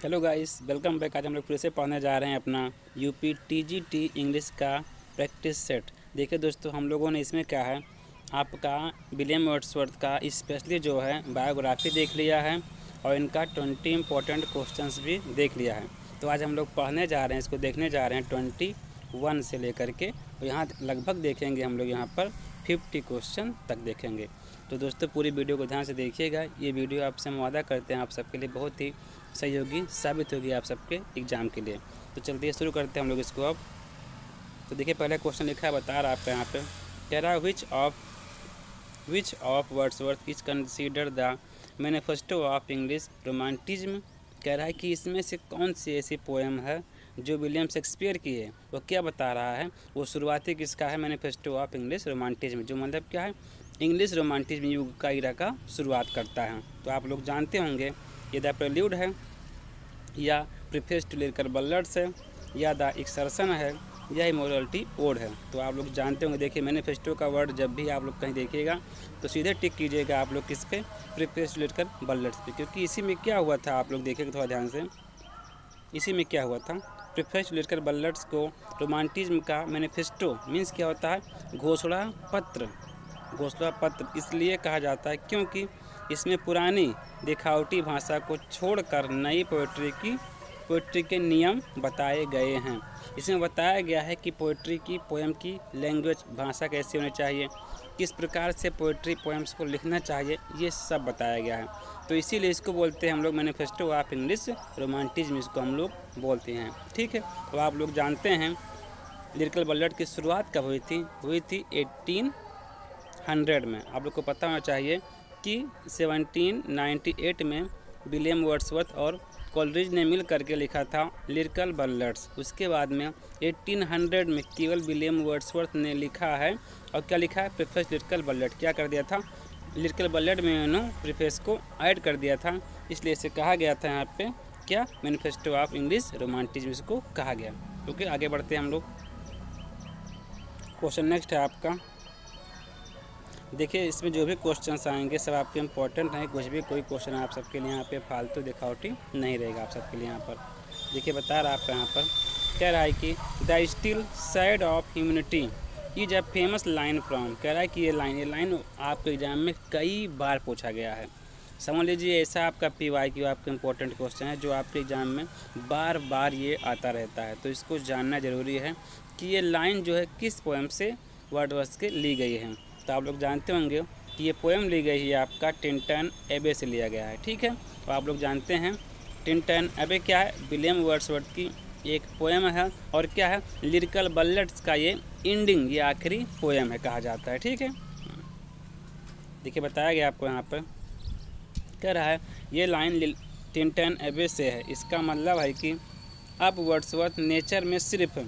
Hello guys, welcome back. आज हम लोग फिर से पढ़ने जा रहे हैं अपना यूपी टीजीटी इंग्लिश का प्रैक्टिस सेट। देखिए दोस्तों, हम लोगों ने इसमें क्या है, आपका विलियम वर्ड्सवर्थ का स्पेशली जो है बायोग्राफी देख लिया है और इनका 20 इंपॉर्टेंट क्वेश्चंस भी देख लिया है। तो आज हम लोग पढ़ने जा रहे हैं, इसको देखने जा रहे हैं 21 से लेकर के, और यहाँ लगभग देखेंगे हम लोग यहाँ पर 50 क्वेश्चन तक देखेंगे। तो दोस्तों, पूरी वीडियो को ध्यान से देखिएगा। ये वीडियो आपसे हम वादा करते हैं आप सबके लिए बहुत ही सहयोगी साबित होगी आप सबके एग्ज़ाम के लिए। तो चलते शुरू करते हैं हम लोग इसको अब। तो देखिए, पहले क्वेश्चन लिखा है, बता रहा है आपका यहाँ पे, कह रहा है which of Wordsworth is consider the manifesto of English romanticism. कह रहा है कि इसमें से कौन सी ऐसी पोएम है जो विलियम शेक्सपियर की है। वो क्या बता रहा है, वो शुरुआती किसका है, मैनिफेस्टो ऑफ इंग्लिश रोमांटिज्म, जो मतलब क्या है, इंग्लिश रोमांटिज्म युग का इरा का शुरुआत करता है। तो आप लोग जानते होंगे ये द प्रेल्यूड है, या प्रीफेस टू लिरिकल बल्लड्स है, या द एक्सर्शन है, या इमोरलिटी ओड है। तो आप लोग जानते होंगे। देखिए, मैनिफेस्टो का वर्ड जब भी आप लोग कहीं देखिएगा तो सीधे टिक कीजिएगा आप लोग किस पे, प्रीफेस टू लिरिकल बल्लड्स पे, क्योंकि इसी में क्या हुआ था, आप लोग देखिएगा थोड़ा ध्यान से। इसी में क्या हुआ था, प्रीफेस टू लिरिकल बल्लड्स को रोमांटिज्म का मैनिफेस्टो मीन्स क्या होता है, घोषणा पत्र। घोषणा पत्र इसलिए कहा जाता है क्योंकि इसमें पुरानी दिखावटी भाषा को छोड़कर नई पोइट्री के नियम बताए गए हैं। इसमें बताया गया है कि पोइट्री की, पोएम की लैंग्वेज, भाषा कैसी होनी चाहिए, किस प्रकार से पोइट्री पोएम्स को लिखना चाहिए, ये सब बताया गया है। तो इसीलिए इसको बोलते हैं हम लोग मैनिफेस्टो ऑफ इंग्लिश रोमांटिज्म, इसको हम लोग बोलते हैं। ठीक है, तो आप लोग जानते हैं लिरिकल बल्लड की शुरुआत कब हुई थी 1800 में। आप लोग को पता होना चाहिए कि 1798 में विलियम वर्ड्सवर्थ और कोलरिज ने मिल करके लिखा था लिरिकल बल्लड्स। उसके बाद में 1800 में केवल विलियम वर्ड्सवर्थ ने लिखा है, और क्या लिखा है, प्रीफेस लिरिकल बल्लड। क्या कर दिया था, लिरिकल बल्लड में उन्होंने प्रीफेस को ऐड कर दिया था, इसलिए इसे कहा गया था यहाँ पे क्या, मैनिफेस्टो ऑफ इंग्लिश रोमांटिज्म इसको कहा गया। ओके, आगे बढ़ते हैं हम लोग। क्वेश्चन नेक्स्ट है आपका। देखिए, इसमें जो भी क्वेश्चंस आएंगे सब आपके इम्पोर्टेंट हैं। कुछ भी कोई क्वेश्चन आप सबके लिए यहाँ पे फालतू दिखावटी नहीं रहेगा आप सबके लिए यहाँ पर। देखिए, बता रहा है आपका यहाँ पर, कह रहा है कि the still side of humanity is a famous line from. कह रहा है कि ये लाइन आपके एग्जाम में कई बार पूछा गया है। समझ लीजिए, ऐसा आपका PYQ आपका इम्पोर्टेंट क्वेश्चन है जो आपके एग्ज़ाम में बार बार ये आता रहता है। तो इसको जानना ज़रूरी है कि ये लाइन जो है किस पोएम से वर्ड्सवर्थ के ली गई है। तो आप लोग जानते होंगे कि ये पोएम ली गई है आपका टिंटन एबे से लिया गया है। ठीक है, तो आप लोग जानते हैं टिंटन एबे क्या है, विलियम वर्ड्सवर्थ की एक पोएम है, और क्या है, लिरिकल बल्लड्स का ये एंडिंग, ये आखिरी पोएम है कहा जाता है। ठीक है, देखिए बताया गया आपको यहाँ पर, कह रहा है ये लाइन टिंटन एबे से है। इसका मतलब है कि अब वर्ड्सवर्थ नेचर में सिर्फ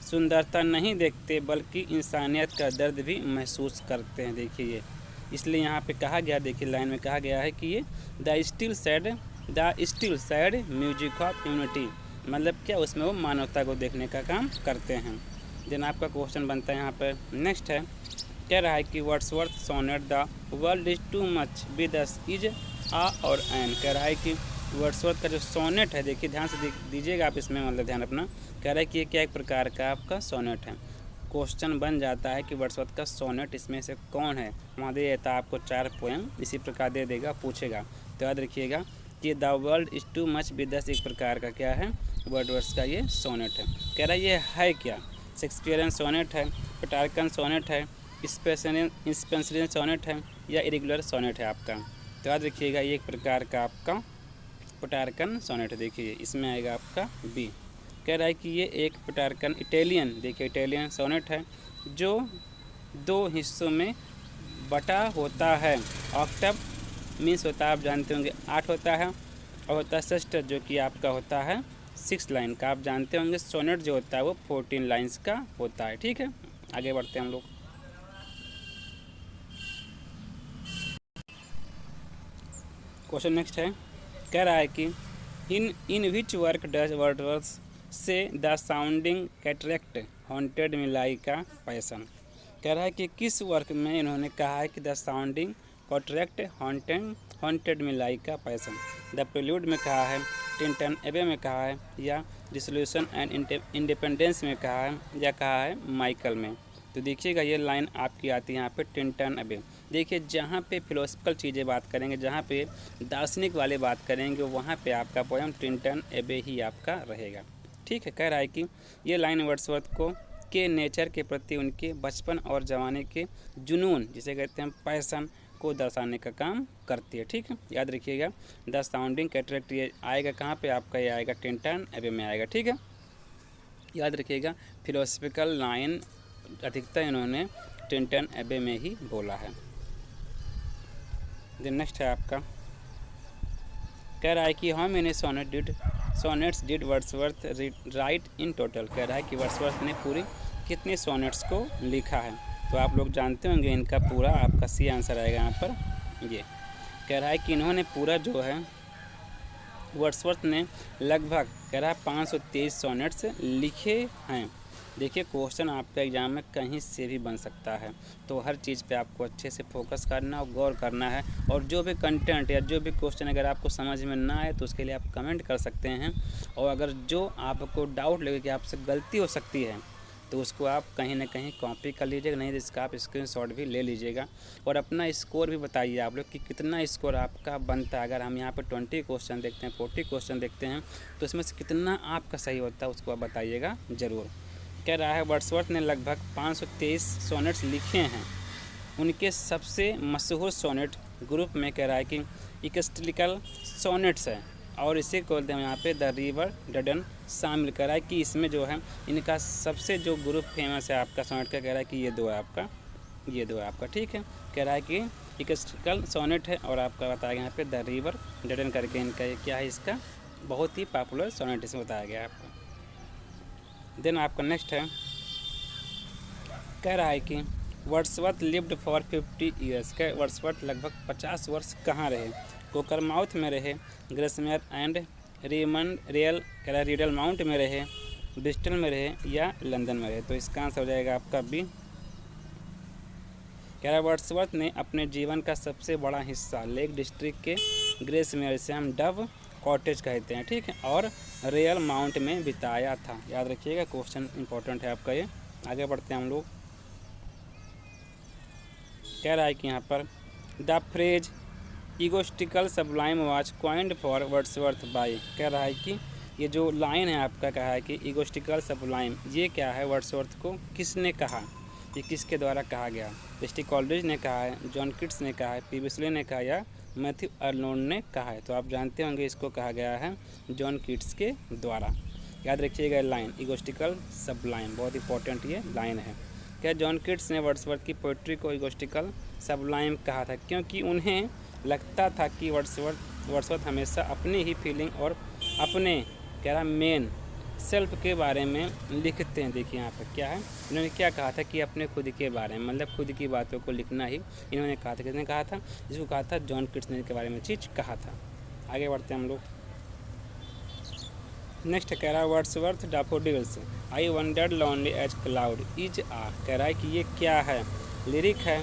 सुंदरता नहीं देखते बल्कि इंसानियत का दर्द भी महसूस करते हैं। देखिए ये, इसलिए यहाँ पे कहा गया, देखिए लाइन में कहा गया है कि ये the still sad music of humanity, मतलब क्या, उसमें वो मानवता को देखने का काम करते हैं। देन आपका क्वेश्चन बनता है यहाँ पर, नेक्स्ट है, कह रहा है कि Wordsworth sonnet the world is too much with us is आ और एन। कह रहा है कि वर्ड्सवर्थ का जो सोनेट है, देखिए ध्यान से दीजिएगा आप इसमें, मतलब ध्यान अपना, कह रहा है कि ये क्या एक प्रकार का आपका सोनेट है। क्वेश्चन बन जाता है कि वर्ड्सवर्थ का सोनेट इसमें से कौन है। वहाँ दे देता है आपको 4 पोएम, इसी प्रकार दे देगा, पूछेगा। तो याद रखिएगा कि the world is too much with अस एक प्रकार का क्या है, वर्ड्सवर्थ का ये सोनेट है। कह रहा है ये है क्या, शेक्सपियरियन सोनेट है, पेट्रार्कन सोनेट है, स्पेंसरियन सोनेट है, या इरेगुलर सोनेट है आपका। तो याद रखिएगा ये एक प्रकार का आपका पेट्रार्कन सोनेट है। देखिए इसमें आएगा आपका बी। कह रहा है कि ये एक पेट्रार्कन इटालियन, देखिए इटालियन सोनेट है जो 2 हिस्सों में बटा होता है। ऑक्टव मीन्स होता है, आप जानते होंगे 8 होता है, और होता है सेस्टर जो कि आपका होता है 6 लाइन का। आप जानते होंगे सोनेट जो होता है वो 14 लाइन्स का होता है। ठीक है, आगे बढ़ते हैं हम लोग। क्वेश्चन नेक्स्ट है, कह रहा है कि in which work does Wordsworth से the sounding cataract haunted me like का पैसन। कह रहा है कि किस वर्क में इन्होंने कहा है कि the sounding cataract haunted me like का पैसन। द प्रेल्यूड में कहा है टिंटन एबे में कहा है, या रिसोल्यूशन एंड इंडिपेंडेंस में कहा है, या कहा है माइकल में। तो देखिएगा ये लाइन आपकी आती है यहाँ पे टिंटन एबे। देखिए जहाँ पे फिलोसफिकल चीज़ें बात करेंगे, जहाँ पे दार्शनिक वाले बात करेंगे, वहाँ पे आपका पोएम टिंटन एबे ही आपका रहेगा। ठीक है, कह रहा है कि ये लाइन वर्ड्सवर्थ को के नेचर के प्रति उनके बचपन और जवानी के जुनून, जिसे कहते हैं पैसन, को दर्शाने का काम करती है। ठीक है, याद रखिएगा। द साउंडिंग कैटरेक्ट ये आएगा कहाँ पे आपका, ये आएगा टिंटन एबे में आएगा। ठीक है, याद रखिएगा। फिलोसफिकल लाइन अधिकतर इन्होंने टिंटन एबे में ही बोला है। देन नेक्स्ट है आपका, कह रहा है कि how many sonnets did Wordsworth right in total. कह रहा है कि वर्ड्सवर्थ ने पूरी कितने सोनेट्स को लिखा है। तो आप लोग जानते होंगे इनका पूरा आपका सी आंसर आएगा यहाँ पर। ये कह रहा है कि इन्होंने पूरा जो है वर्ड्सवर्थ ने लगभग कह रहा है 523 सोनेट्स लिखे हैं। देखिए क्वेश्चन आपका एग्जाम में कहीं से भी बन सकता है, तो हर चीज़ पे आपको अच्छे से फोकस करना और गौर करना है। और जो भी कंटेंट या जो भी क्वेश्चन अगर आपको समझ में ना आए तो उसके लिए आप कमेंट कर सकते हैं। और अगर जो आपको डाउट लगे कि आपसे गलती हो सकती है तो उसको आप कहीं ना कहीं कॉपी कर लीजिएगा, नहीं तो इसका आप स्क्रीनशॉट भी ले लीजिएगा। और अपना स्कोर भी बताइए आप लोग कि कितना स्कोर आपका बनता है। अगर हम यहाँ पर 20 क्वेश्चन देखते हैं, 40 क्वेश्चन देखते हैं, तो इसमें से कितना आपका सही होता है उसको आप बताइएगा ज़रूर। कह रहा है वर्ड्सवर्थ ने लगभग 523 सोनेट्स लिखे हैं। उनके सबसे मशहूर सोनेट ग्रुप में कह रहा है कि इकस्टिकल सोनेट्स है, और इसे बोलते हैं यहाँ पे द रिवर डडन शामिल। कह रहा है कि इसमें जो है इनका सबसे जो ग्रुप फेमस है आपका सोनेट का, कह रहा है कि ये दो है आपका। ठीक है, कह रहा है कि इकस्टिकल सोनेट है, और आपका बताया गया यहाँ पे द रिवर डडन करके इनका ये क्या है, इसका बहुत ही पॉपुलर सोनेट इसमें बताया गया है आपको। देन आपका नेक्स्ट है, कह रहा है कि वर्ड्सवर्थ लिव्ड फॉर 50 ईयर्स। कह वर्ड्सवर्थ लगभग 50 वर्ष कहाँ रहे। कोकरमाउथ में रहे, ग्रेसमेयर एंड कह रहा है रीडल माउंट में रहे, ब्रिस्टल में रहे, या लंदन में रहे। तो इसका आंसर हो जाएगा आपका बी। कह रहा है वर्ड्सवर्थ ने अपने जीवन का सबसे बड़ा हिस्सा लेक डिस्ट्रिक्ट के ग्रेसमेयर, से हम डव कॉटेज कहते हैं, ठीक है, और रियल माउंट में बिताया था। याद रखिएगा, क्वेश्चन इंपॉर्टेंट है आपका ये। आगे बढ़ते हैं हम लोग। कह रहा है कि यहाँ पर the phrase egotistical sublime was coined for Wordsworth by. कह रहा है कि ये जो लाइन है आपका, कहा है कि ईगोस्टिकल सबलाइम, ये क्या है, वर्ड्सवर्थ को किसने कहा, ये किसके द्वारा कहा गया। एस.टी. कॉलरिज ने कहा है, जॉन किट्स ने कहा है, पी.बी. शेले ने कहा, या मैथ्यू अर्नोल्ड ने कहा है। तो आप जानते होंगे इसको कहा गया है जॉन किट्स के द्वारा। याद रखिएगा लाइन ईगोस्टिकल सबलाइम, बहुत इंपॉर्टेंट ये लाइन है। क्या जॉन किट्स ने वर्ड्सवर्थ की पोइट्री को ईगोस्टिकल सबलाइम कहा था, क्योंकि उन्हें लगता था कि वर्ड्सवर्थ हमेशा अपनी ही फीलिंग और अपने कह रहा मेन सेल्फ के बारे में लिखते हैं। देखिए यहाँ पर क्या है, इन्होंने क्या कहा था कि अपने खुद के बारे में, मतलब खुद की बातों को लिखना ही इन्होंने कहा था। किसने कहा था, इसको कहा था जॉन किट्स ने के बारे में चीज़ कहा था। आगे बढ़ते हैं हम लोग। नेक्स्ट कह रहा है Wordsworth daffodils I wandered lonely as cloud is a. कह रहा है कि ये क्या है, लिरिक है,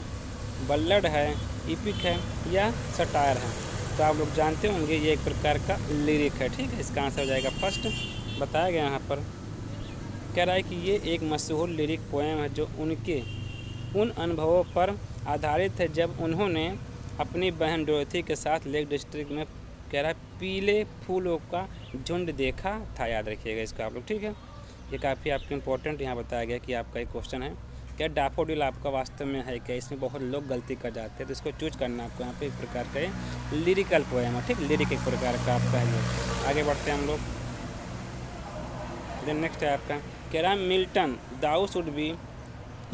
बल्लड है, इपिक है, या सटायर है। तो आप लोग जानते होंगे ये एक प्रकार का लिरिक है। ठीक है, इसका आंसर हो जाएगा फर्स्ट, बताया गया यहाँ पर। कह रहा है कि ये एक मशहूर लिरिक पोएम है जो उनके उन अनुभवों पर आधारित है जब उन्होंने अपनी बहन डोरथी के साथ लेक डिस्ट्रिक्ट में, कह रहा है, पीले फूलों का झुंड देखा था। याद रखिएगा इसका आप लोग। ठीक है, ये काफ़ी आपके इंपॉर्टेंट यहाँ बताया गया कि आपका एक क्वेश्चन है, क्या डैफोडिल आपका वास्तव में है क्या। इसमें बहुत लोग गलती कर जाते हैं, तो इसको चूज करना आपको यहाँ पे एक प्रकार का लिरिकल पोएम है। ठीक, लिरिक एक प्रकार का आपका है ये। आगे बढ़ते हैं हम लोग। देन नेक्स्ट है आपका, कह रहा है Milton thou should be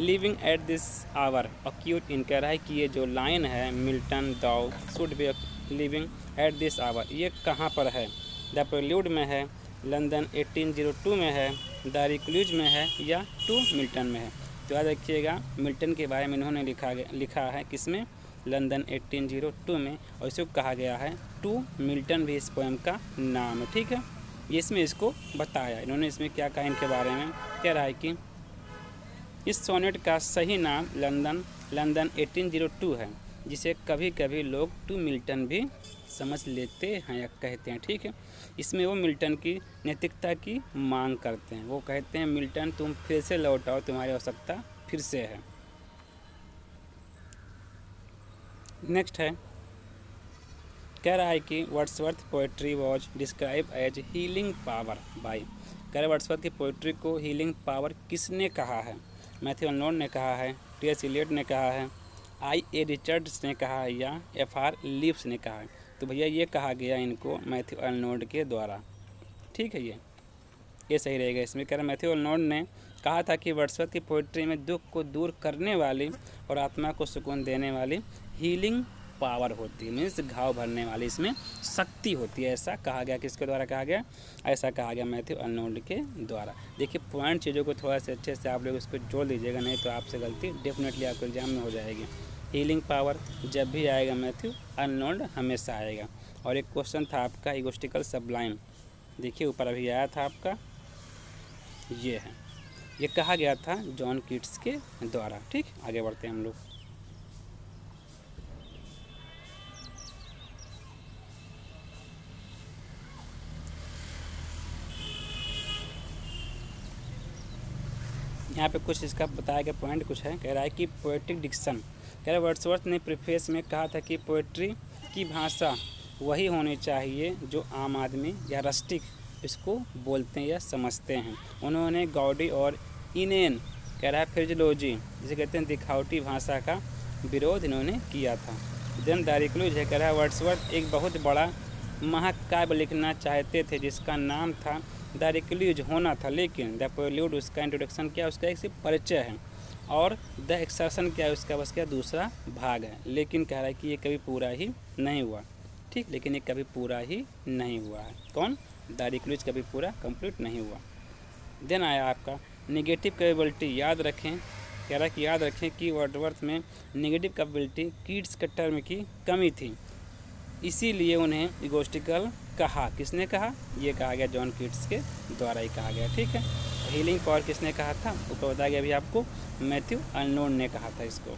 living at this hour अक्यूट इन। कह रहा है कि ये जो लाइन है, Milton thou should be living at this hour, ये कहाँ पर है। द प्रेल्यूड में है, लंदन 1802 में है, द रिक्लूज में है, या टू मिल्टन में है। तो याद रखिएगा मिल्टन के बारे में इन्होंने लिखा है किसमें, लंदन 1802 में, और इसको कहा गया है टू मिल्टन भी इस पोएम का नाम है। ठीक है, ये इसमें इसको बताया इन्होंने। इसमें क्या कहा इनके बारे में, कह रहा है कि इस सोनेट का सही नाम लंदन 1802 है, जिसे कभी कभी लोग टू मिल्टन भी समझ लेते हैं या कहते हैं। ठीक है, इसमें वो मिल्टन की नैतिकता की मांग करते हैं। वो कहते हैं मिल्टन तुम फिर से लौट आओ, तुम्हारी आवश्यकता फिर से है। नेक्स्ट है, कह रहा है कि Wordsworth poetry was describe as healing power by. कह रहा वर्ड्सवर्थ की पोएट्री को हीलिंग पावर किसने कहा है? मैथ्यू अर्नोल्ड ने कहा है, टी.एस. इलियट ने कहा है, आई.ए. रिचर्ड्स ने कहा है या एफ.आर. लीव्स ने कहा है? तो भैया ये कहा गया इनको मैथ्यू अर्नोल्ड के द्वारा। ठीक है, ये सही रहेगा। इसमें कह रहा मैथ्यू अर्नोल्ड ने कहा था कि वर्ड्सवर्थ की पोएट्री में दुख को दूर करने वाली और आत्मा को सुकून देने वाली हीलिंग पावर होती है, मीन्स घाव भरने वाली इसमें शक्ति होती है। ऐसा कहा गया, किसके द्वारा कहा गया? ऐसा कहा गया मैथ्यू अर्नोल्ड के द्वारा। देखिए पॉइंट चीज़ों को थोड़ा सा अच्छे से आप लोग इसको जोड़ लीजिएगा, नहीं तो आपसे गलती डेफिनेटली आपके एग्जाम में हो जाएगी। हीलिंग पावर जब भी आएगा मैथ्यू अर्नोल्ड हमेशा आएगा। और एक क्वेश्चन था आपका इगोस्टिकल सबलाइम, देखिए ऊपर अभी आया था आपका, ये है, ये कहा गया था जॉन कीट्स के द्वारा। ठीक, आगे बढ़ते हैं हम लोग। यहाँ पे कुछ इसका बताया गया पॉइंट कुछ है। कह रहा है कि पोएटिक डिक्शन, कह रहा है वर्ड्सवर्थ ने प्रीफेस में कहा था कि पोएट्री की भाषा वही होनी चाहिए जो आम आदमी या रस्टिक इसको बोलते हैं या समझते हैं। उन्होंने गॉडी और इनेन, कह रहा है फ्रेजोलॉजी जिसे कहते हैं दिखावटी भाषा का विरोध इन्होंने किया था। देन द रिक्लूज है, कह रहा है वर्ड्सवर्थ एक बहुत बड़ा महाकाव्य लिखना चाहते थे जिसका नाम था द रिक्लूज होना था, लेकिन द प्रेल्यूड उसका इंट्रोडक्शन क्या, उसका एक सिर्फ परिचय है, और द एक्सर्शन क्या है, उसका बस क्या दूसरा भाग है। लेकिन कह रहा है कि ये कभी पूरा ही नहीं हुआ। ठीक, लेकिन ये कभी पूरा ही नहीं हुआ है। कौन? द रिक्लूज कभी पूरा कंप्लीट नहीं हुआ। देन आया आपका नेगेटिव कैपेबिलिटी, याद रखें, कह रहा है कि याद रखें कि वर्ड्सवर्थ में नेगेटिव कैपेबिलिटी कीट्स के टर्म की कमी थी, इसीलिए उन्हें इगोस्टिकल कहा। किसने कहा? ये कहा गया जॉन कीट्स के द्वारा ही कहा गया। ठीक है, हीलिंग पावर किसने कहा था? ऊपर बताया गया अभी आपको, मैथ्यू अर्नोल्ड ने कहा था इसको।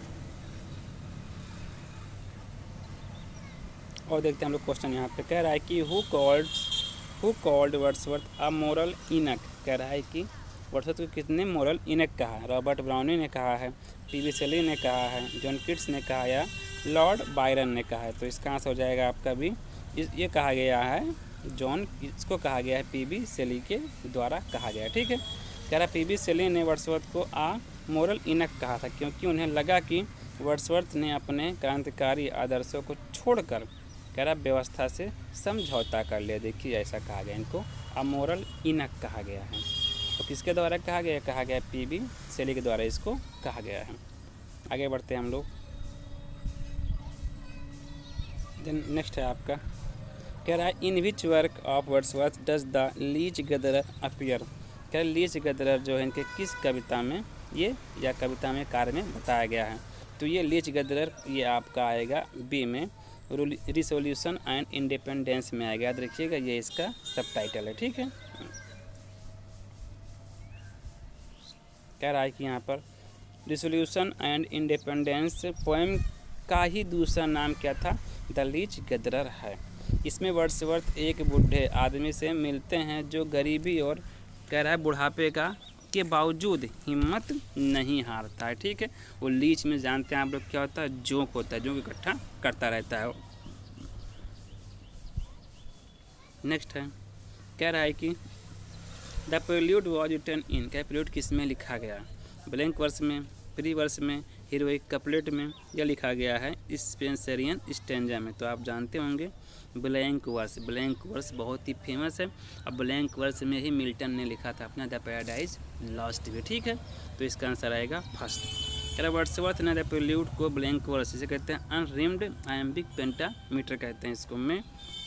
और देखते हैं हम लोग क्वेश्चन यहाँ पे। कह रहा है कि who called Wordsworth a moral इनक, कह रहा है कि वर्ड्सवर्थ को कितने मोरल इनक कहा है? रॉबर्ट ब्राउनी ने कहा है, पी.बी. शेली ने कहा है, जॉन कीट्स ने कहा या लॉर्ड बायरन ने कहा है? तो इसका आंसर हो जाएगा आपका भी, ये कहा गया है जॉन, इसको कहा गया है पी.बी. शेली के द्वारा कहा गया। ठीक है, कह रहा पी.बी. शेली ने वर्ड्सवर्थ को आ मोरल इनक कहा था क्योंकि उन्हें लगा कि वर्ड्सवर्थ ने अपने क्रांतिकारी आदर्शों को छोड़कर, कह रहा व्यवस्था से समझौता कर लिया। देखिए ऐसा कहा गया, इनको अमोरल इनक कहा गया है। तो किसके द्वारा कहा गया? कहा गया पी.बी. शेली के द्वारा इसको कहा गया है। आगे बढ़ते हैं हम लोग। देन नेक्स्ट है आपका, कह रहा है in which work of Wordsworth does the leech gatherer appear, कह रहा लीच गैदरर जो है इनके किस कविता में ये या कविता में कार्य में बताया गया है? तो ये लीच गैदरर ये आपका आएगा बी में, रिसोल्यूशन एंड इंडिपेंडेंस में आएगा। याद रखिएगा ये इसका सब टाइटल है। ठीक है, कह रहा है कि यहाँ पर रिसोल्यूशन एंड इंडिपेंडेंस पोएम का ही दूसरा नाम क्या था? द लीच गैदरर है। इसमें वर्ड्सवर्थ एक बूढ़े आदमी से मिलते हैं जो गरीबी और, कह रहा है बुढ़ापे का के बावजूद हिम्मत नहीं हारता है। ठीक है, वो लीच में जानते हैं आप लोग क्या होता है? जोंक होता है, जोंक इकट्ठा करता रहता है। नेक्स्ट है, कह रहा है कि the Prelude was written in, क्या प्रेल्यूड किस में लिखा गया? ब्लैंक वर्स में, प्री वर्स में, हीरोइक कपलेट में, यह लिखा गया है स्पेंसरियन स्टैंजा में। तो आप जानते होंगे ब्लैंक वर्स, ब्लैंक वर्स बहुत ही फेमस है। अब ब्लैंक वर्स में ही मिल्टन ने लिखा था अपना द पैराडाइज लॉस्ट भी। ठीक है, तो इसका आंसर आएगा फर्स्ट। कह रहा वर्ड्सवर्थ ने द प्रेल्यूड को ब्लैंक वर्स, जिसे कहते हैं अनरिम्ड आयम्बिक पेंटामीटर कहते हैं इसको, में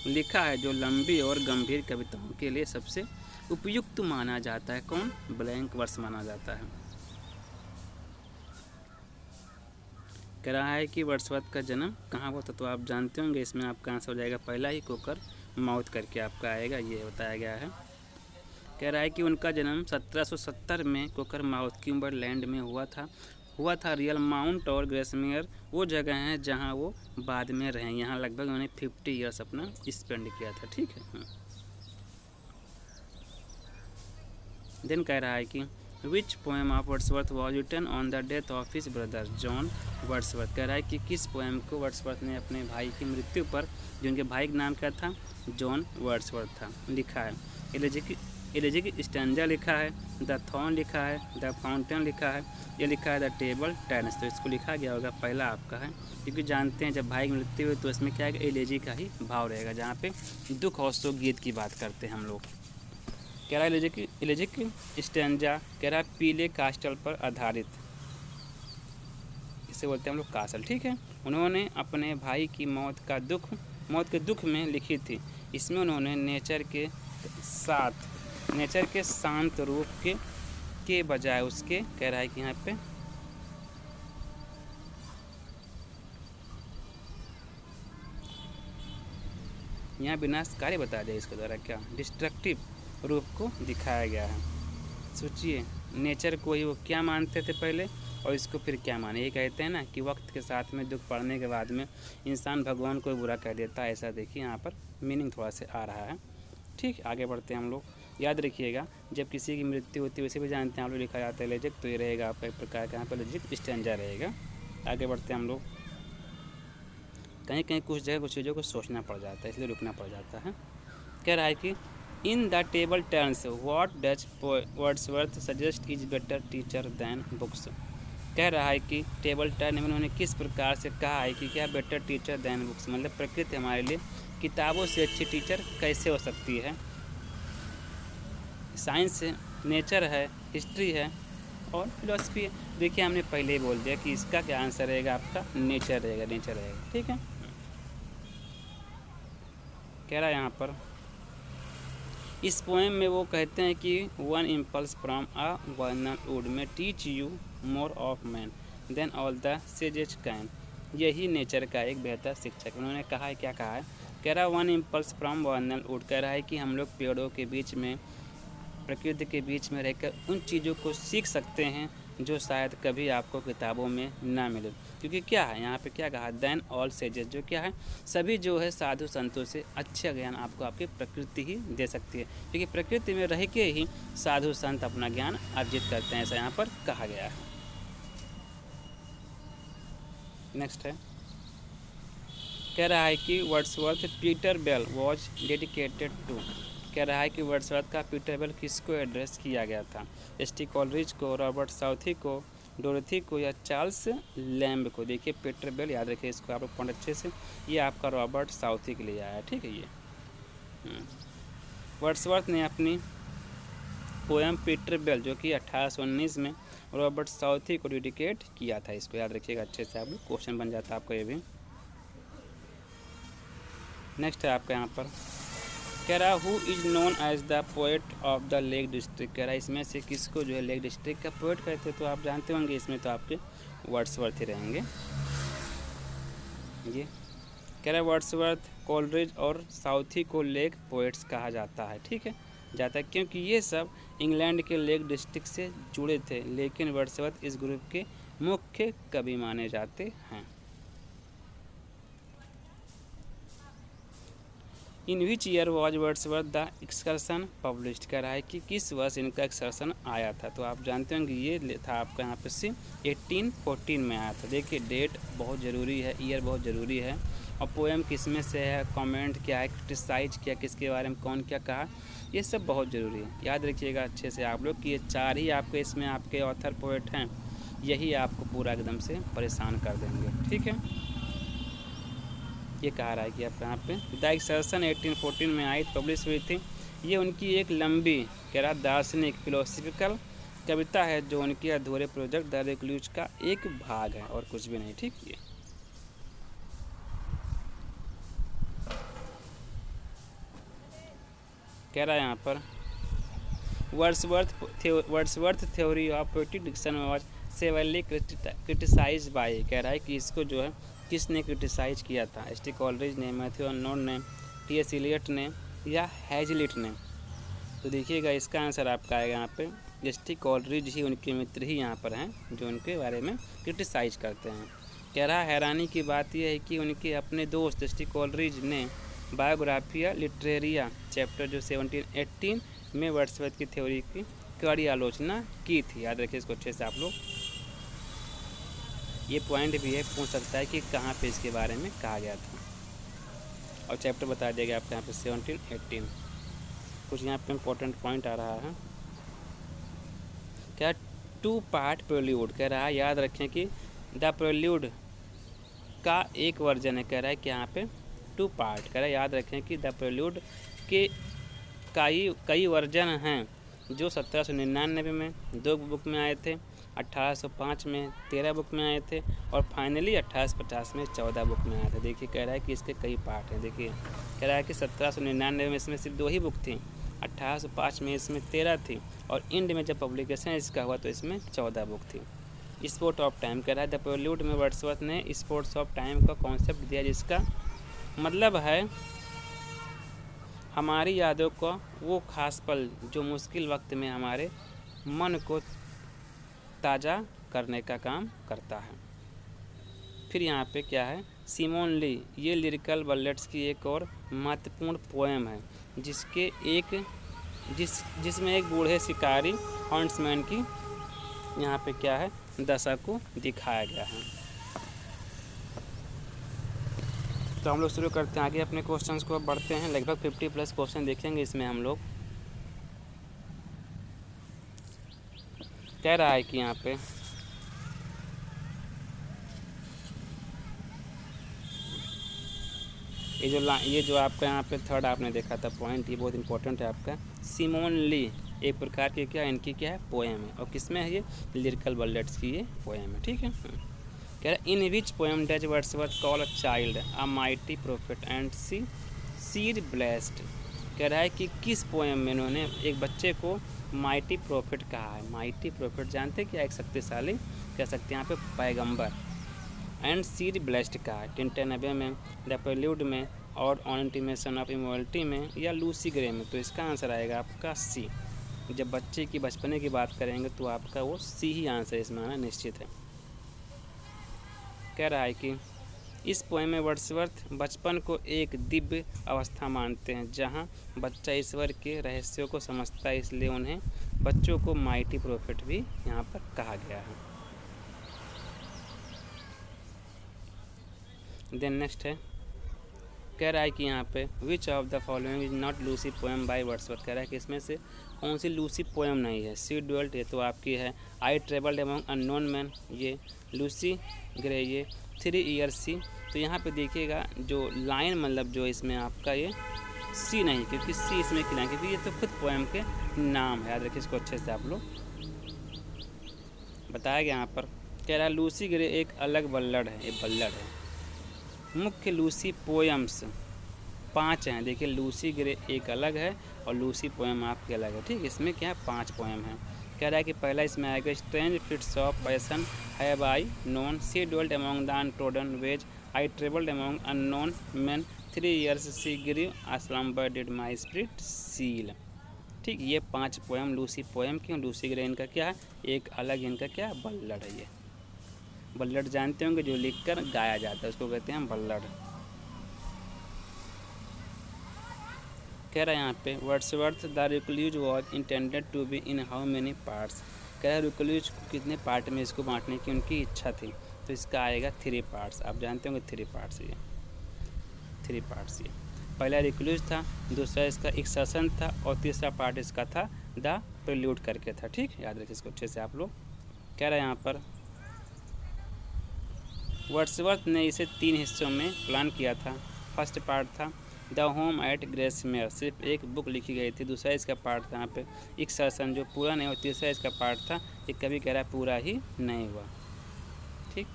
लिखा है, जो लंबी और गंभीर कविताओं के लिए सबसे उपयुक्त माना जाता है। कौन? ब्लैंक वर्स माना जाता है। कह रहा है कि वर्ड्सवर्थ का जन्म कहाँ हुआ था? तो आप जानते होंगे, इसमें आपका आंसर हो जाएगा पहला ही कोकर माउथ करके आपका आएगा, ये बताया गया है। कह रहा है कि उनका जन्म 1770 में कोकर माउथ क्यूम्बरलैंड में हुआ था। रियल माउंट और ग्रेसमेयर वो जगह हैं जहाँ वो बाद में रहे। यहाँ लगभग उन्होंने 50 ईयर्स अपना स्पेंड किया था। ठीक है, देन कह रहा है कि which poem of Wordsworth was written on the death of his brother John Wordsworth. कह रहा है कि किस पोएम को वर्ड्सवर्थ ने अपने भाई की मृत्यु पर, जो उनके भाई का नाम क्या था, जॉन वर्ड्सवर्थ था, लिखा है। एलिजिक स्टैंजा लिखा है, द थॉर्न लिखा है, द फाउंटेन लिखा है, ये लिखा है द टेबल टर्न्स। तो इसको लिखा गया होगा पहला आपका है, क्योंकि जानते हैं जब भाई की मृत्यु हुई तो इसमें क्या है, एलिजी का ही भाव रहेगा, जहाँ पे दुख और शोक गीत की बात करते हैं हम लोग। कह रहा है एलिजिक स्टैंजा, कह रहा है पीले कास्टल पर आधारित, इसे बोलते हैं हम लोग कासल, ठीक है। उन्होंने अपने भाई की मौत के दुख में लिखी थी। इसमें उन्होंने नेचर के शांत रूप के बजाय उसके, कह रहा है कि यहाँ पे यहाँ विनाशकारी बता दिया इसके द्वारा, क्या डिस्ट्रक्टिव रूप को दिखाया गया है। सोचिए, नेचर को ही वो क्या मानते थे पहले और इसको फिर क्या माने। ये कहते हैं ना कि वक्त के साथ में दुख पड़ने के बाद में इंसान भगवान को बुरा कह देता है, ऐसा देखिए यहाँ पर मीनिंग थोड़ा सा आ रहा है। ठीक, आगे बढ़ते हैं हम लोग। याद रखिएगा, जब किसी की मृत्यु होती है वैसे भी जानते हैं आप लोग, लिखा जाता है एलिजिक, तो ये रहेगा आपका एक प्रकार का यहाँ पर एलिजिक स्टैंजा रहेगा। आगे बढ़ते हैं हम लोग। कहीं कहीं कुछ जगह कुछ चीज़ों को सोचना पड़ जाता है, इसलिए रुकना पड़ जाता है। कह रहा है कि in the tables turns what does Wordsworth suggest is better teacher than books. कह रहा है कि टेबल टर्न में उन्होंने किस प्रकार से कहा है कि क्या बेटर टीचर दैन बुक्स, मतलब प्रकृति हमारे लिए किताबों से अच्छी टीचर कैसे हो सकती है। साइंस है, नेचर है, हिस्ट्री है और फिलोसफी है। देखिए हमने पहले ही बोल दिया कि इसका क्या आंसर रहेगा, आपका नेचर रहेगा, ठीक है। कह रहा है यहाँ पर इस पोएम में वो कहते हैं कि one impulse from a vernal wood में teach you more of man than all the sages can. यही नेचर का एक बेहतर शिक्षक। उन्होंने कहा है, क्या कहा है, कह रहा है वन इम्पल्स फ्रॉम वर्नल वुड, कह रहा है कि हम लोग पेड़ों के बीच में, प्रकृति के बीच में रहकर उन चीज़ों को सीख सकते हैं जो शायद कभी आपको किताबों में ना मिले। क्योंकि क्या है यहाँ पे क्या कहा, देन ऑल सेजेस, जो क्या है, सभी जो है साधु संतों से अच्छा ज्ञान आपको आपकी प्रकृति ही दे सकती है। क्योंकि प्रकृति में रह के ही साधु संत अपना ज्ञान अर्जित करते हैं, ऐसा यहाँ पर कहा गया है। नेक्स्ट है, कह रहा है कि Wordsworth Peter Bell was dedicated to. कह रहा है कि वर्ड्सवर्थ का पीटर बेल किसको एड्रेस किया गया था, एस.टी. कॉलरिज को, रॉबर्ट साउथी को, डोरथी को या चार्ल्स लैम्ब को। देखिए पीटर बेल, याद रखिए इसको आप लोग पढ़ अच्छे से, ये आपका रॉबर्ट साउथी के लिए आया है, ठीक है। ये वर्ड्सवर्थ ने अपनी पोएम पीटर बेल, जो कि 1819 में रॉबर्ट साउथी को डेडिकेट किया था, इसको याद रखिएगा अच्छे से, आप लोग क्वेश्चन बन जाता है आपका ये भी। नेक्स्ट है आपका यहाँ पर, कह रहा who is known as the poet of the Lake District. कह रहा है इसमें से किसको जो है लेक डिस्ट्रिक्ट का पोएट कहते हैं, तो आप जानते होंगे, इसमें तो आपके वर्ड्सवर्थ ही रहेंगे। ये कह रहा है वर्ड्सवर्थ, कोलरिज और साउथी को लेक पोएट्स कहा जाता है, ठीक है, जाता है क्योंकि ये सब इंग्लैंड के लेक डिस्ट्रिक्ट से जुड़े थे, लेकिन वर्ड्सवर्थ इस ग्रुप के मुख्य कवि माने जाते हैं। In which year was Wordsworth the excursion published. कह रहा है कि किस वर्ष इनका एक्सकर्सन आया था, तो आप जानते होंगे ये था आपका यहाँ पे से 1814 में आया था। देखिए डेट बहुत ज़रूरी है, ईयर बहुत ज़रूरी है, और पोएम किस में से है, कमेंट क्या है, क्रिटिसाइज किया, किसके बारे में कौन क्या कहा, ये सब बहुत ज़रूरी है। याद रखिएगा अच्छे से आप लोग कि ये 4 ही आपके इसमें आपके ऑथर पोएट हैं, यही आपको पूरा एकदम से परेशान कर देंगे, ठीक है। ये कहा रहा है कि आपका यहाँ पे द एक्सकर्सन 1814 में आई, पब्लिश हुई थी। ये उनकी एक लंबी, कह रहा दार्शनिक फिलोसफिकल कविता है, जो उनके अधूरे प्रोजेक्ट द रिक्लूज का एक भाग है और कुछ भी नहीं, ठीक। ये कह रहा है यहाँ पर Wordsworth theory of poetic diction was severely criticised by. कह रहा है कि इसको जो है किसने क्रिटिसाइज किया था, एस.टी. कॉलरिज ने, मैथ्यू अर्नोल्ड ने, टी.एस. इलियट ने या हैजलिट ने। तो देखिएगा इसका आंसर आपका आएगा यहाँ पे एस.टी. कॉलरिज ही, उनके मित्र ही यहाँ पर हैं जो उनके बारे में क्रिटिसाइज करते हैं। कह रहा हैरानी की बात यह है कि उनके अपने दोस्त एस.टी. कॉलरिज ने बायोग्राफिया लिटरेरिया चैप्टर जो 1718 में वर्ड्सवर्थ की थ्योरी की कड़ी आलोचना की थी। याद रखिए इसको अच्छे से आप लोग। ये पॉइंट भी है, पूछ सकता है कि कहाँ पे इसके बारे में कहा गया था, और चैप्टर बता दिया गया आपको यहाँ पे 17, 18। कुछ यहाँ पे इम्पोर्टेंट पॉइंट आ रहा है। क्या 2 पार्ट प्रेल्यूड कह रहा है, याद रखें कि द प्रेल्यूड का एक वर्जन है, कह रहा है कि यहाँ पे 2 पार्ट कह रहा है। याद रखें कि द प्रेल्यूड के कई वर्जन हैं, जो 1799 में 2 बुक में आए थे, 1805 में 13 बुक में आए थे, और फाइनली 1850 में 14 बुक में आए थे। देखिए कह रहा है कि इसके कई पार्ट हैं। देखिए कह रहा है कि 1799 में इसमें सिर्फ 2 ही बुक थी, 1805 में इसमें 13 थी, और इंड में जब पब्लिकेशन इसका हुआ तो इसमें 14 बुक थी। स्पोर्ट ऑफ टाइम कह रहा है द प्रेल्यूड में वर्ड्सवर्थ ने स्पोर्ट्स ऑफ टाइम का कॉन्सेप्ट दिया, जिसका मतलब है हमारी यादों का वो खास पल जो मुश्किल वक्त में हमारे मन को ताज़ा करने का काम करता है। फिर यहाँ पे क्या है, सिमोन ली, ये लिरिकल बल्लेट्स की एक और महत्वपूर्ण पोएम है, जिसमें एक बूढ़े शिकारी हंट्समैन की यहाँ पे क्या है दशा को दिखाया गया है। तो हम लोग शुरू करते हैं आगे अपने क्वेश्चंस को। बढ़ते हैं, लगभग 50+ क्वेश्चन देखेंगे इसमें हम लोग। कह रहा है कि यहाँ पे ये जो आपका यहाँ पे थर्ड आपने देखा था पॉइंट, ये बहुत इंपॉर्टेंट है आपका। सिमोन ली एक प्रकार की क्या इनकी क्या है पोएम है, और किसमें है ये लिरिकल बल्लेट्स की ये पोएम है। ठीक है, कह रहा है in which poem does Wordsworth call a child a mighty prophet and seer blessed. कह रहा है कि किस पोएम में इन्होंने एक बच्चे को माइटी प्रोफेट कहा है। माइटी प्रोफेट जानते क्या, एक शक्तिशाली कह सकते हैं यहाँ पे पैगंबर। एंड सीर ब्लेस्ड कहा है 1090 में, द प्रेल्यूड में, और ऑन इंटीमेशन ऑफ इमोर्टलिटी में, या लूसी ग्रे में। तो इसका आंसर आएगा आपका सी। जब बच्चे की बचपने की बात करेंगे तो आपका वो सी ही आंसर इसमें आना निश्चित है। कह रहा है कि इस पोएम में वर्ड्सवर्थ बचपन को एक दिव्य अवस्था मानते हैं, जहां बच्चा ईश्वर के रहस्यों को समझता है, इसलिए उन्हें बच्चों को माइटी प्रोफेट भी यहाँ पर कहा गया है। देन नेक्स्ट है, कह रहा है कि यहाँ पे which of the following is not Lucy poem by Wordsworth. कह रहा है कि इसमें से कौन सी लूसी पोएम नहीं है। सी ड्वेल्ट ये तो आपकी है, आई ट्रेवल्ड अमंग अननोन मैन ये, लूसी ग्रे ये, 3 ईयर्स सी। तो यहाँ पे देखिएगा जो लाइन मतलब जो इसमें आपका ये सी नहीं, क्योंकि सी इसमें क्यों, क्योंकि ये तो खुद पोएम के नाम है। याद रखिए इसको अच्छे से आप लोग। बताया गया यहाँ पर, कह रहा है लूसी ग्रे एक अलग बल्लड है, ये बल्लड है। मुख्य लूसी पोएम्स 5 हैं। देखिए लूसी ग्रे एक अलग है और लूसी पोएम आपकी अलग है। ठीक, इसमें क्या है 5 पोएम हैं। कह रहा है कि पहला इसमें आएगा strange fits of passion have I known, she dwelt among the untrodden ways, I travelled among unknown men, 3 years she grew a slumber did my spirit seal. ठीक, ये 5 पोएम लूसी पोएम क्यों, लूसी ग्रे इनका क्या है एक अलग, इनका क्या है बल्लड है। ये बल्लड जानते होंगे जो लिखकर गाया जाता है उसको कहते हैं बल्लड। कह रहा है यहाँ पे Wordsworth the Recluse was intended to be in how many parts. कह रहा है रिक्लूज को कितने पार्ट में इसको बांटने की उनकी इच्छा थी, तो इसका आएगा 3 पार्ट्स। आप जानते होंगे 3 पार्ट्स, ये 3 पार्ट्स। ये पहला रिक्लूज था, दूसरा इसका एक्सेशन था, और तीसरा पार्ट इसका था द प्रेल्यूड करके था। ठीक, याद रखिए इसको अच्छे से आप लोग। कह रहा है यहाँ पर वर्ड्सवर्थ ने इसे 3 हिस्सों में प्लान किया था। फर्स्ट पार्ट था द होम एट ग्रेसमेयर, सिर्फ एक बुक लिखी गई थी। दूसरा इसका पार्ट था यहाँ पे एक्सेशन जो पूरा नहीं हुआ। तीसरा इसका पार्ट था ये कभी कह रहा है पूरा ही नहीं हुआ। ठीक,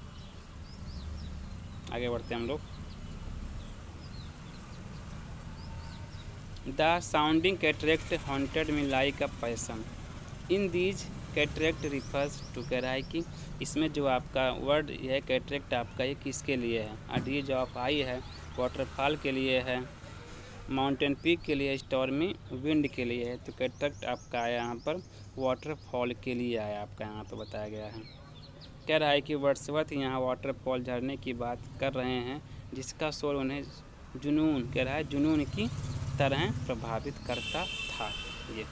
आगे बढ़ते हैं हम लोग। The sounding cataract haunted me like a passion, in these cataract refers to. कह रहा है कि इसमें जो आपका वर्ड है कैटरेक्ट आपका ये किसके लिए है, अडीज ऑफ आई है, वाटरफॉल के लिए है, माउंटेन पीक के लिए, स्टॉर्मी विंड के लिए है। तो कैटरेक्ट आपका आया यहाँ पर वाटरफॉल के लिए आया, आपका यहाँ पर बताया गया है। कह रहा है कि वर्ड्सवर्थ यहाँ वाटरफॉल झरने की बात कर रहे हैं, जिसका शोर उन्हें जुनून, कह रहा है जुनून की तरह प्रभावित करता था। ये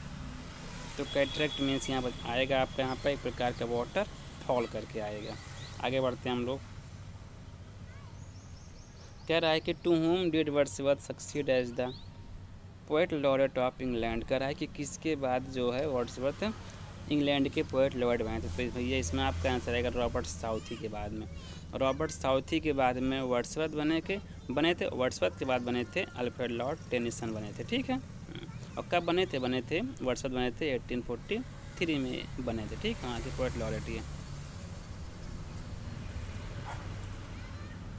तो कैटरेक्ट मीन्स यहाँ पर आएगा आपका यहाँ पर एक प्रकार का वाटर फॉल करके आएगा। आगे बढ़ते हैं हम लोग। कह रहा है कि to whom did Wordsworth succeed as the poet laureate of England. कह रहा है कि किसके बाद जो है वर्ड्सवर्थ इंग्लैंड के पोएट लॉर्ड बने थे। तो भैया इसमें आपका आंसर आएगा रॉबर्ट साउथी के बाद में। रॉबर्ट साउथी के बाद में वर्ड्सवर्थ बने थे। वर्ड्सवर्थ के बाद बने थे अल्फ्रेड लॉर्ड टेनिसन बने थे। ठीक है, और कब बने थे वर्ड्सवर्थ बने थे 1843 में बने थे। ठीक, वहाँ के पोएट लॉरेट ये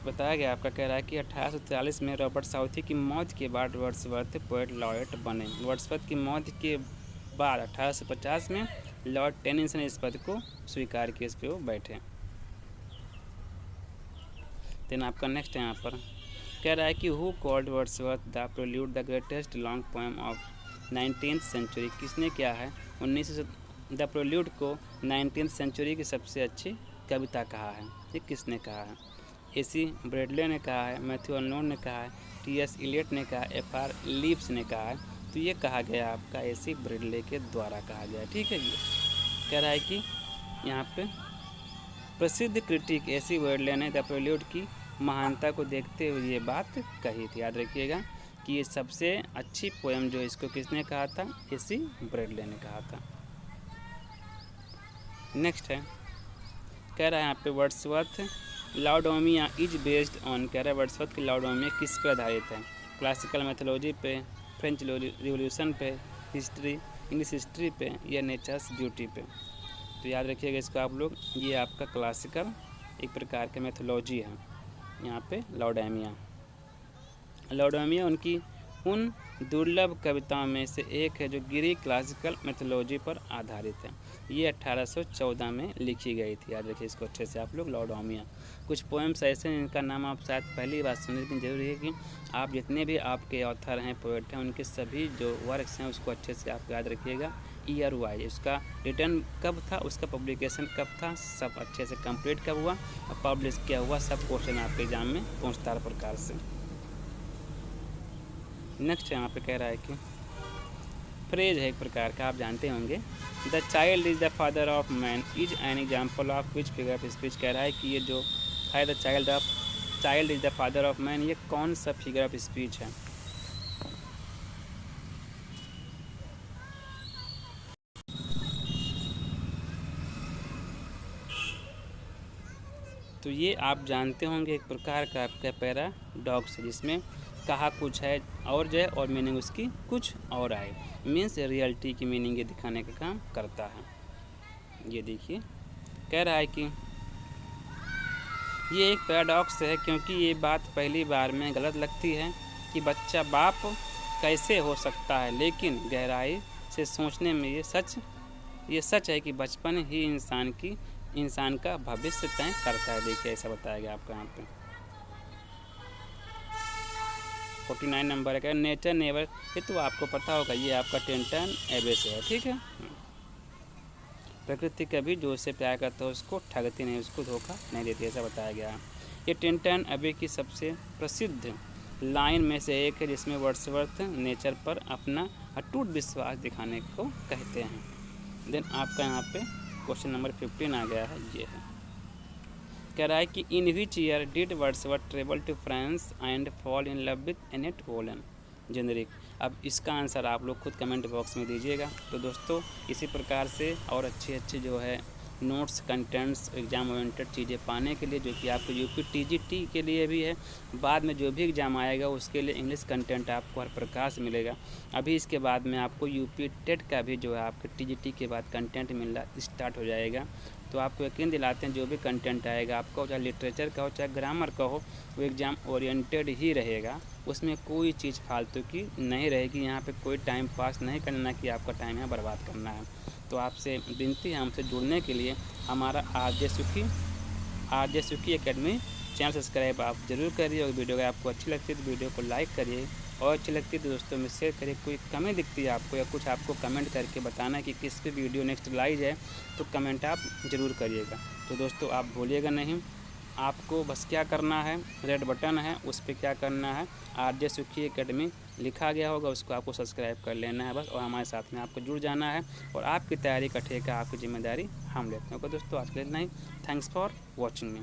बताया गया। आपका कह रहा है कि 1843 में रॉबर्ट साउथी की मौत के बाद वर्ड्सवर्थ पोएट लॉरेट बने। वर्ड्सवर्थ की मौत के बाद 1850 में लॉर्ड टेनिसन ने इस पद को स्वीकार किया, इस पर वो बैठे। देन आपका नेक्स्ट है यहाँ पर कह रहा है कि who called Wordsworth the Prelude the greatest long poem of 19th century. किसने क्या है 19 द प्रेल्यूड को 19th सेंचुरी की सबसे अच्छी कविता कहा है। ये किसने कहा है? एसी ब्रेडले ने कहा है, मैथ्यू अर्नोल्ड ने कहा है, टीएस इलियट ने कहा, एफआर लीब्स ने कहा है। तो ये कहा गया आपका एसी ब्रेडले के द्वारा कहा गया। ठीक है, ये कह रहा है कि यहाँ पे प्रसिद्ध क्रिटिक एसी ब्रेडले ने द प्रेल्यूड की महानता को देखते हुए ये बात कही थी। याद रखिएगा कि ये सबसे अच्छी पोएम जो इसको किसने कहा था? एसी ब्रेडले ने कहा था। नेक्स्ट है कह रहा है यहाँ पे वर्ड्सवर्थ लाउडोमिया इज बेस्ड ऑन। कह रहा है वर्ड्सवर्थ की लाउडोमिया किस पर आधारित है? क्लासिकल मैथोलॉजी पे, फ्रेंच रिवोल्यूशन पे, हिस्ट्री, इंग्लिश हिस्ट्री पे या नेचर्स ब्यूटी पे। तो याद रखिएगा इसको आप लोग, ये आपका क्लासिकल एक प्रकार का मैथोलॉजी है। यहाँ पे लाउडोमिया उनकी उन दुर्लभ कविताओं में से एक है जो ग्रीक क्लासिकल मैथोलॉजी पर आधारित है। ये 1814 में लिखी गई थी। याद रखिए इसको अच्छे से आप लोग, लाउडोमिया। कुछ पोएम्स ऐसे हैं जिनका नाम आप शायद पहली बार सुने, लेकिन जरूरी है कि आप जितने भी आपके ऑथर हैं, पोएट हैं, उनके सभी जो वर्क्स हैं उसको अच्छे से आप याद रखिएगा। ईयर वाइज उसका रिटर्न कब था, उसका पब्लिकेशन कब था, सब अच्छे से कंप्लीट कब हुआ और पब्लिश क्या हुआ, सब क्वेश्चन आपके एग्जाम में पहुँचता है प्रकार से। नेक्स्ट यहाँ पे कह रहा है कि फ्रेज है एक प्रकार का, आप जानते होंगे, the child is the father of man is an example of which figure of speech. कह रहा है कि ये जो है the child is the father of man, ये कौन सा फिगर ऑफ स्पीच है? तो ये आप जानते होंगे एक प्रकार का आपका पैराडॉक्स, जिसमें कहा कुछ है और जो है और मीनिंग उसकी कुछ और आए, मीन्स रियलिटी की मीनिंग ये दिखाने का काम करता है। ये देखिए कह रहा है कि ये एक पैराडॉक्स है क्योंकि ये बात पहली बार में गलत लगती है कि बच्चा बाप कैसे हो सकता है, लेकिन गहराई से सोचने में ये सच है कि बचपन ही इंसान का भविष्य तय करता है। देखिए ऐसा बताया गया आपका यहाँ पे 49 नंबर है नेचर नेवर। ये तो आपको पता होगा, ये आपका टिंटन एबे से है। ठीक है, प्रकृति कभी जो उससे प्यार करता है उसको ठगती नहीं, उसको धोखा नहीं देती, ऐसा बताया गया है। ये टिंटन एबे की सबसे प्रसिद्ध लाइन में से एक है जिसमें वर्ड्सवर्थ नेचर पर अपना अटूट विश्वास दिखाने को कहते हैं। देन आपका यहाँ पे क्वेश्चन नंबर 15 आ गया है, ये है कह रहा है कि in which year did Wordsworth travel to France and fall in love with Annette Vallon जेनरिक। अब इसका आंसर आप लोग खुद कमेंट बॉक्स में दीजिएगा। तो दोस्तों इसी प्रकार से और अच्छे जो है नोट्स कंटेंट्स एग्ज़ाम ओरिएंटेड चीज़ें पाने के लिए, जो कि आपको यूपी टीजीटी के लिए भी है, बाद में जो भी एग्ज़ाम आएगा उसके लिए इंग्लिश कंटेंट आपको हर प्रकार से मिलेगा। अभी इसके बाद में आपको यूपी टेट का भी जो है आपके टीजीटी के बाद कंटेंट मिलना स्टार्ट हो जाएगा। तो आपको यकीन दिलाते हैं जो भी कंटेंट आएगा आपको, चाहे लिटरेचर का हो चाहे ग्रामर का हो, वो एग्ज़ाम ओरिएंटेड ही रहेगा। उसमें कोई चीज़ फालतू की नहीं रहेगी। यहाँ पे कोई टाइम पास नहीं करना कि आपका टाइम यहाँ बर्बाद करना है। तो आपसे विनती है हमसे जुड़ने के लिए हमारा आरजे सुखी एकेडमी चैनल सब्सक्राइब आप ज़रूर करिए। और वीडियो अगर आपको अच्छी लगती है तो वीडियो को लाइक करिए, और अच्छी लगती है तो दोस्तों में शेयर करिए। कोई कमी दिखती है आपको या कुछ आपको कमेंट करके बताना है कि किस पे वीडियो नेक्स्ट लाई जाए, तो कमेंट आप ज़रूर करिएगा। तो दोस्तों आप भूलिएगा नहीं, आपको बस क्या करना है, रेड बटन है उस पर क्या करना है, आरजे सुखी एकेडमी लिखा गया होगा उसको आपको सब्सक्राइब कर लेना है बस, और हमारे साथ में आपको जुड़ जाना है, और आपकी तैयारी का ठेका, आपकी जिम्मेदारी हम लेते हैं। ओके दोस्तों, आज के लिए इतना ही। Thanks for watching me.